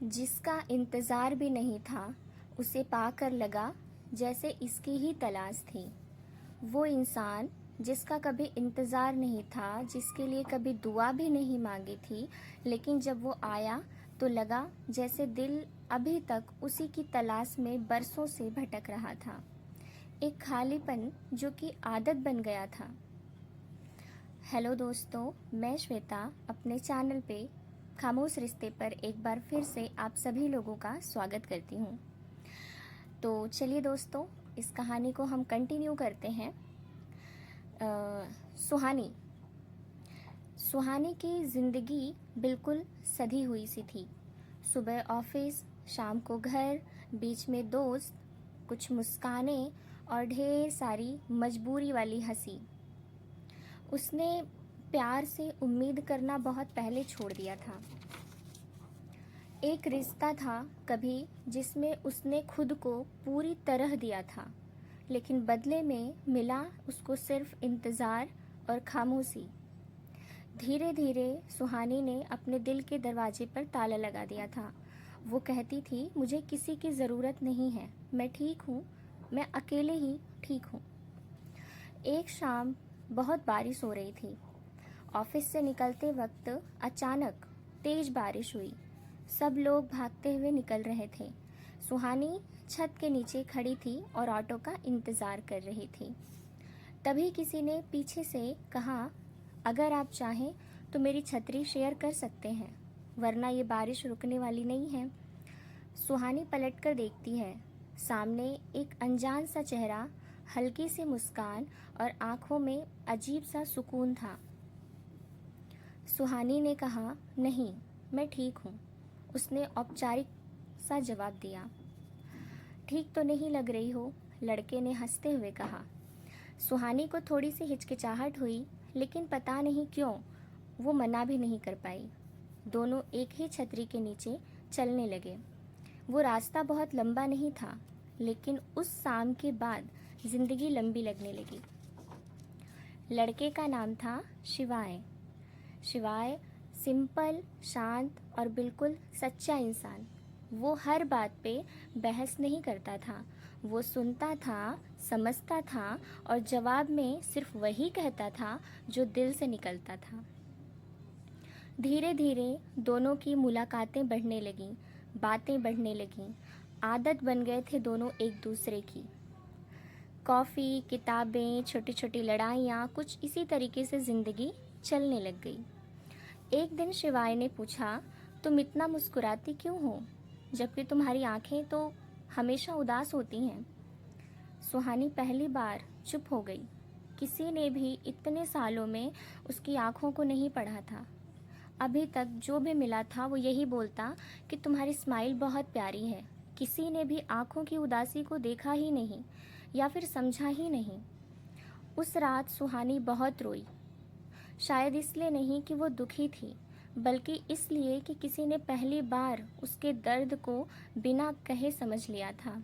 जिसका इंतज़ार भी नहीं था, उसे पाकर लगा जैसे इसकी ही तलाश थी। वो इंसान जिसका कभी इंतज़ार नहीं था, जिसके लिए कभी दुआ भी नहीं मांगी थी, लेकिन जब वो आया तो लगा जैसे दिल अभी तक उसी की तलाश में बरसों से भटक रहा था। एक खालीपन जो कि आदत बन गया था। हेलो दोस्तों, मैं श्वेता अपने चैनल पे खामोश रिश्ते पर एक बार फिर से आप सभी लोगों का स्वागत करती हूँ। तो चलिए दोस्तों, इस कहानी को हम कंटिन्यू करते हैं। सुहानी की ज़िंदगी बिल्कुल सधी हुई सी थी। सुबह ऑफिस, शाम को घर, बीच में दोस्त, कुछ मुस्कानें और ढेर सारी मजबूरी वाली हंसी। उसने प्यार से उम्मीद करना बहुत पहले छोड़ दिया था। एक रिश्ता था कभी जिसमें उसने खुद को पूरी तरह दिया था, लेकिन बदले में मिला उसको सिर्फ इंतज़ार और खामोशी। धीरे धीरे सुहानी ने अपने दिल के दरवाजे पर ताला लगा दिया था। वो कहती थी, मुझे किसी की ज़रूरत नहीं है, मैं ठीक हूँ, मैं अकेले ही ठीक हूँ। एक शाम बहुत बारिश हो रही थी। ऑफिस से निकलते वक्त अचानक तेज बारिश हुई। सब लोग भागते हुए निकल रहे थे। सुहानी छत के नीचे खड़ी थी और ऑटो का इंतज़ार कर रही थी। तभी किसी ने पीछे से कहा, अगर आप चाहें तो मेरी छतरी शेयर कर सकते हैं, वरना ये बारिश रुकने वाली नहीं है। सुहानी पलटकर देखती है। सामने एक अनजान सा चेहरा, हल्की सी मुस्कान और आंखों में अजीब सा सुकून था। सुहानी ने कहा, नहीं, मैं ठीक हूँ। उसने औपचारिक सा जवाब दिया। ठीक तो नहीं लग रही हो, लड़के ने हंसते हुए कहा। सुहानी को थोड़ी सी हिचकिचाहट हुई, लेकिन पता नहीं क्यों वो मना भी नहीं कर पाई। दोनों एक ही छतरी के नीचे चलने लगे। वो रास्ता बहुत लंबा नहीं था, लेकिन उस शाम के बाद जिंदगी लंबी लगने लगी। लड़के का नाम था शिवाय। शिवाय सिंपल, शांत और बिल्कुल सच्चा इंसान। वो हर बात पे बहस नहीं करता था। वो सुनता था, समझता था और जवाब में सिर्फ वही कहता था जो दिल से निकलता था। धीरे धीरे दोनों की मुलाकातें बढ़ने लगीं, बातें बढ़ने लगीं। आदत बन गए थे दोनों एक दूसरे की। कॉफ़ी, किताबें, छोटी छोटी लड़ाइयाँ, कुछ इसी तरीके से ज़िंदगी चलने लग गई। एक दिन शिवाय ने पूछा, तुम इतना मुस्कुराती क्यों हो, जबकि तुम्हारी आंखें तो हमेशा उदास होती हैं। सुहानी पहली बार चुप हो गई। किसी ने भी इतने सालों में उसकी आंखों को नहीं पढ़ा था। अभी तक जो भी मिला था वो यही बोलता कि तुम्हारी स्माइल बहुत प्यारी है। किसी ने भी आंखों की उदासी को देखा ही नहीं या फिर समझा ही नहीं। उस रात सुहानी बहुत रोई। शायद इसलिए नहीं कि वो दुखी थी, बल्कि इसलिए कि किसी ने पहली बार उसके दर्द को बिना कहे समझ लिया था।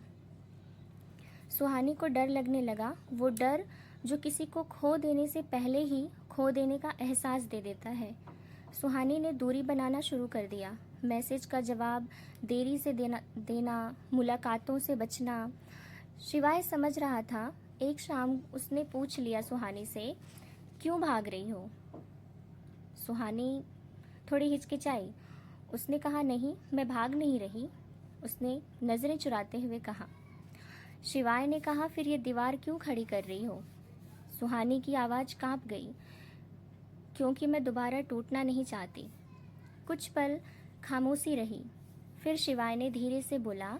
सुहानी को डर लगने लगा, वो डर जो किसी को खो देने से पहले ही खो देने का एहसास दे देता है। सुहानी ने दूरी बनाना शुरू कर दिया। मैसेज का जवाब देरी से देना, मुलाकातों से बचना। शिवाय समझ रहा था। एक शाम उसने पूछ लिया सुहानी से, क्यों भाग रही हो? सुहानी थोड़ी हिचकिचाई। उसने कहा, नहीं, मैं भाग नहीं रही। उसने नज़रें चुराते हुए कहा। शिवाय ने कहा, फिर ये दीवार क्यों खड़ी कर रही हो? सुहानी की आवाज़ कांप गई। क्योंकि मैं दोबारा टूटना नहीं चाहती। कुछ पल खामोशी रही। फिर शिवाय ने धीरे से बोला,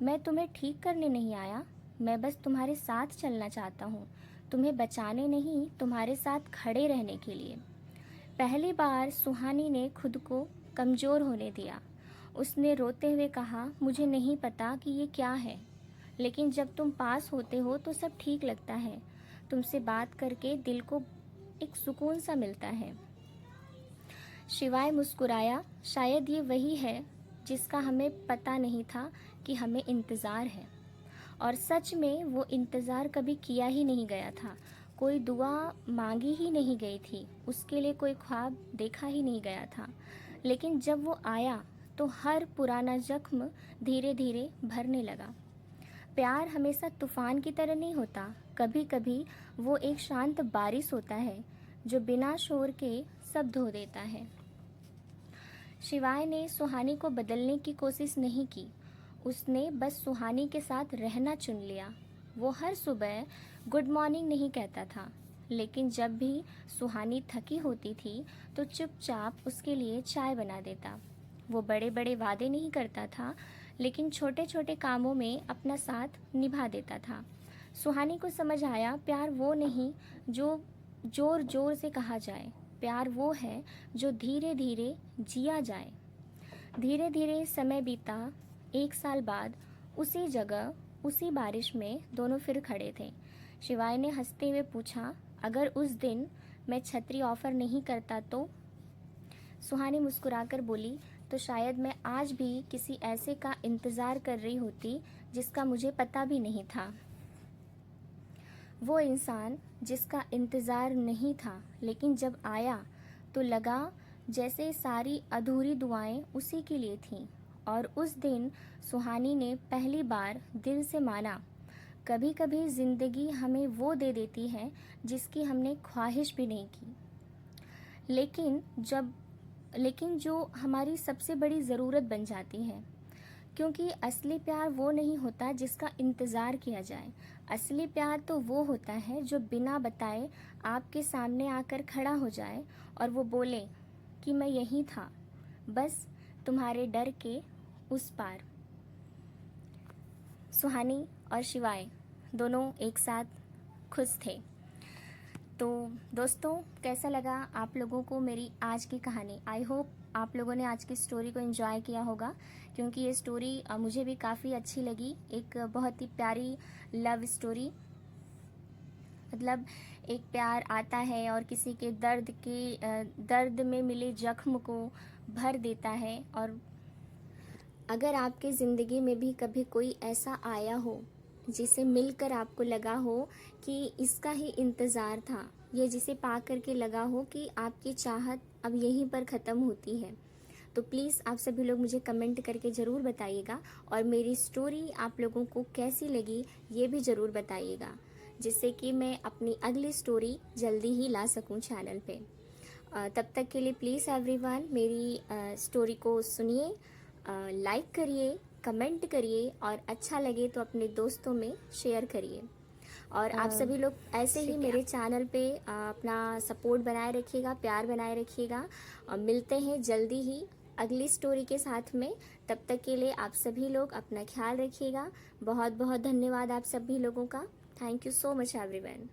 मैं तुम्हें ठीक करने नहीं आया, मैं बस तुम्हारे साथ चलना चाहता हूँ, तुम्हें बचाने नहीं, तुम्हारे साथ खड़े रहने के लिए। पहली बार सुहानी ने खुद को कमज़ोर होने दिया। उसने रोते हुए कहा, मुझे नहीं पता कि ये क्या है, लेकिन जब तुम पास होते हो तो सब ठीक लगता है। तुमसे बात करके दिल को एक सुकून सा मिलता है। शिवाय मुस्कुराया। शायद ये वही है जिसका हमें पता नहीं था कि हमें इंतज़ार है। और सच में वो इंतज़ार कभी किया ही नहीं गया था। कोई दुआ मांगी ही नहीं गई थी, उसके लिए कोई ख्वाब देखा ही नहीं गया था। लेकिन जब वो आया तो हर पुराना जख्म धीरे धीरे भरने लगा। प्यार हमेशा तूफान की तरह नहीं होता, कभी कभी वो एक शांत बारिश होता है जो बिना शोर के सब धो देता है। शिवाय ने सुहानी को बदलने की कोशिश नहीं की, उसने बस सुहानी के साथ रहना चुन लिया। वो हर सुबह गुड मॉर्निंग नहीं कहता था, लेकिन जब भी सुहानी थकी होती थी तो चुपचाप उसके लिए चाय बना देता। वो बड़े बड़े वादे नहीं करता था, लेकिन छोटे छोटे कामों में अपना साथ निभा देता था। सुहानी को समझ आया, प्यार वो नहीं जो जोर जोर से कहा जाए, प्यार वो है जो धीरे धीरे जिया जाए। धीरे धीरे समय बीता। 1 साल बाद उसी जगह उसी बारिश में दोनों फिर खड़े थे। शिवाय ने हंसते हुए पूछा, अगर उस दिन मैं छतरी ऑफर नहीं करता तो? सुहानी मुस्कुराकर बोली, तो शायद मैं आज भी किसी ऐसे का इंतज़ार कर रही होती जिसका मुझे पता भी नहीं था। वो इंसान जिसका इंतज़ार नहीं था, लेकिन जब आया तो लगा जैसे सारी अधूरी दुआएं उसी के लिए थीं। और उस दिन सुहानी ने पहली बार दिल से माना, कभी कभी ज़िंदगी हमें वो दे देती है जिसकी हमने ख्वाहिश भी नहीं की, लेकिन जो हमारी सबसे बड़ी ज़रूरत बन जाती है। क्योंकि असली प्यार वो नहीं होता जिसका इंतज़ार किया जाए। असली प्यार तो वो होता है जो बिना बताए आपके सामने आकर खड़ा हो जाए और वो बोले कि मैं यहीं था, बस तुम्हारे डर के उस पार। सुहानी और शिवाय दोनों एक साथ खुश थे। तो दोस्तों, कैसा लगा आप लोगों को मेरी आज की कहानी? आई होप आप लोगों ने आज की स्टोरी को एंजॉय किया होगा, क्योंकि ये स्टोरी मुझे भी काफ़ी अच्छी लगी। एक बहुत ही प्यारी लव स्टोरी, मतलब एक प्यार आता है और किसी के दर्द में मिले जख्म को भर देता है। और अगर आपके ज़िंदगी में भी कभी कोई ऐसा आया हो जिसे मिलकर आपको लगा हो कि इसका ही इंतज़ार था, ये जिसे पा करके लगा हो कि आपकी चाहत अब यहीं पर ख़त्म होती है, तो प्लीज़ आप सभी लोग मुझे कमेंट करके ज़रूर बताइएगा। और मेरी स्टोरी आप लोगों को कैसी लगी ये भी ज़रूर बताइएगा, जिससे कि मैं अपनी अगली स्टोरी जल्दी ही ला सकूं चैनल पे। तब तक के लिए प्लीज़ एवरीवन मेरी स्टोरी को सुनिए, लाइक करिए, कमेंट करिए और अच्छा लगे तो अपने दोस्तों में शेयर करिए। और आप सभी लोग ऐसे ही मेरे चैनल पे अपना सपोर्ट बनाए रखिएगा, प्यार बनाए रखिएगा। और मिलते हैं जल्दी ही अगली स्टोरी के साथ में। तब तक के लिए आप सभी लोग अपना ख्याल रखिएगा। बहुत बहुत धन्यवाद आप सभी लोगों का। Thank you so much everyone.